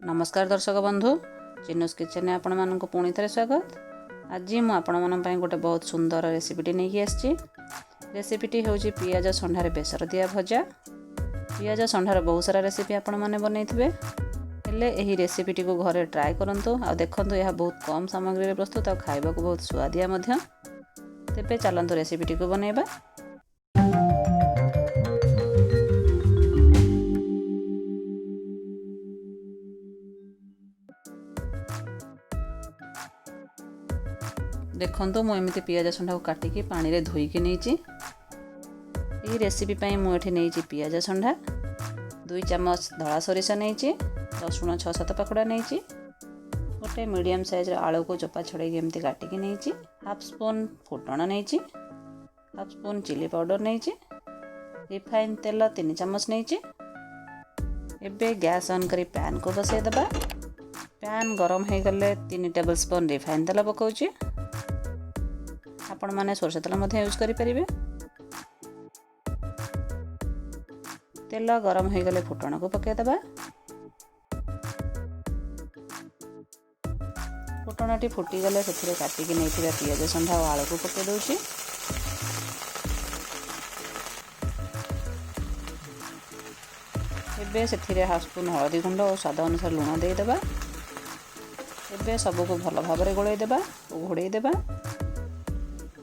नमस्कार दर्शक बंधु चिन्नुस किचन में आपण मानक पुणी थे स्वागत। आज मुझे आपण गोटे बहुत सुंदर रेसिपीटी नहीं आसी। रेसिपीटी हूँ पियाज संडार बेसर दिया भजा। पियाज संडार बहुत सारा रेसिपी आपण मैंने बनईथे हेले यही रेसिपीटी को घरे ट्राए करंतु आ देखंतु यह बहुत कम सामग्री प्रस्तुत आ खाइबा को बहुत स्वादिया मध्य। तेबे चलंतु रेसिपीटी को बनैबा। देखंतु मु एमती पियाज संडा को काटिकी पानी रे धोईकी नहींची। यही रेसिपी पाई मु एठी नहींची पियाज संडा 2 चम्मच धला सोरिष नहींची, रसुण 6-7 पाखुड़ा नहींची, गोटे मीडियम साइज आलू को चोपा छड़ेकी एमती काटिकी नहींची, हाफ स्पून फुटण नहींची, हाफ स्पून चिली पाउडर नहींची, रिफाइन तेल 3 चम्मच नहींची। एबे गैस ऑन करी पैन को बसई दबा। पैन गरम हो गले 3 टेबलस्पून रिफाइन तेल पकाउची। आपण माने सोरष तेल मध्य यूज करि परिबे। तेल गरम हो गले फुटण को पकाई दबा। फुटणटी फुटी गले सेथिरे काटिकी नैथिबा पियाज संडा और आलू को पकाई दउची। एबे सेथिरे हाफ स्पून हळदी गुंड और स्वाद अनुसार लूण दे देबा। एबे सब को भल भाबरे गोळई देबा और घोड़ई देबा।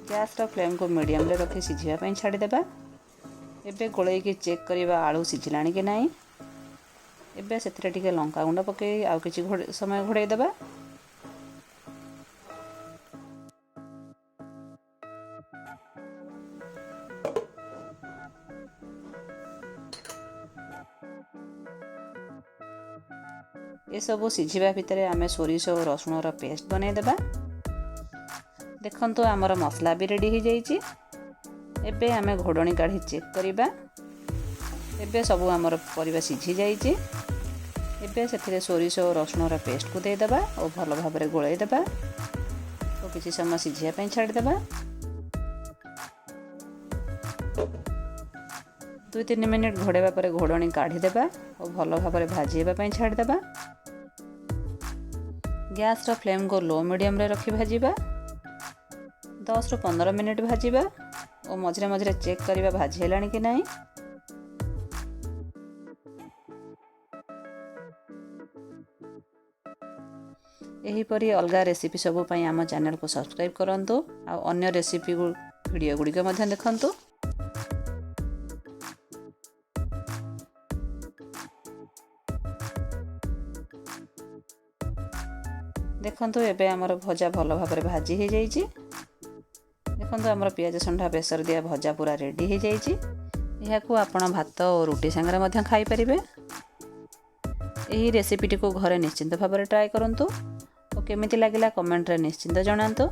गैस रो फ्लेम को मीडियम रे रखी सिझिबा पई छाड़ी देबा। एबे गोळई की चेक करिबा आलू सिझिलाणी कि नाही। एबे सेथिरे टिके लंका गुंड पकई आ किछि समय घोड़ई देबा। ये सब सिझिबा भितर आमे सोरिष और रसुण रो पेस्ट बनै देबा। देखंतु आमर मसला भी रेडी हो जाइए। एबे आमे घोड़नी काढ़ी चेक करिबा। एबे सब आमर परिबा सिझी जाइए। एबे सेथिरे सोरिष और रसुण रो पेस्ट को दे देबा और भल भाबरे गोळई देबा और किछि समय सिझिया पई छाड़ी देबा। 2-3 मिनिट घोड़ेबा परे घोड़नी काढ़ी देबा और भल भाबरे भाजीबा पई छाड़ी देबा। गैस रो फ्लेम को लो मीडियम रे रखी भाजीबा। 10-15 मिनिट भाजीबा और मझे मझे चेक करिबा भाजी हेलाणी कि नाही। यही परी अलगा रेसिपी सब पई आम चैनल को सब्सक्राइब करंतु आ अन्य रेसिपी वीडियो गुड़िक मध्य देखंतु। देखंतु एबे हमर भजा भल भाबरे भाजी हे जाइछि। देखंतु हमर पियाज संडा बेसर दिया भजा पूरा रेडी हो जाइछि। यहा को आपण भात और रोटी संगे मध्य खाई परिबे। एही रेसिपीटी को घरे निश्चिंत भाबरे ट्राई करंतु और केमिति लागिला कमेंट रे निश्चिंत जणांतु।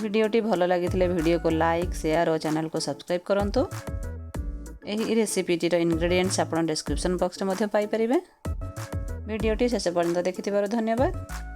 वीडियोटी भल लागिथिले वीडियो को लाइक शेयर और चैनल को सब्सक्राइब करंतु। एही रेसिपीटी रो इंग्रेडिएंट्स आपण डिस्क्रिप्शन बॉक्स रे मध्य पाई परिबे। वीडियोटी शेष पर्यंत देखिथिबारु धन्यवाद।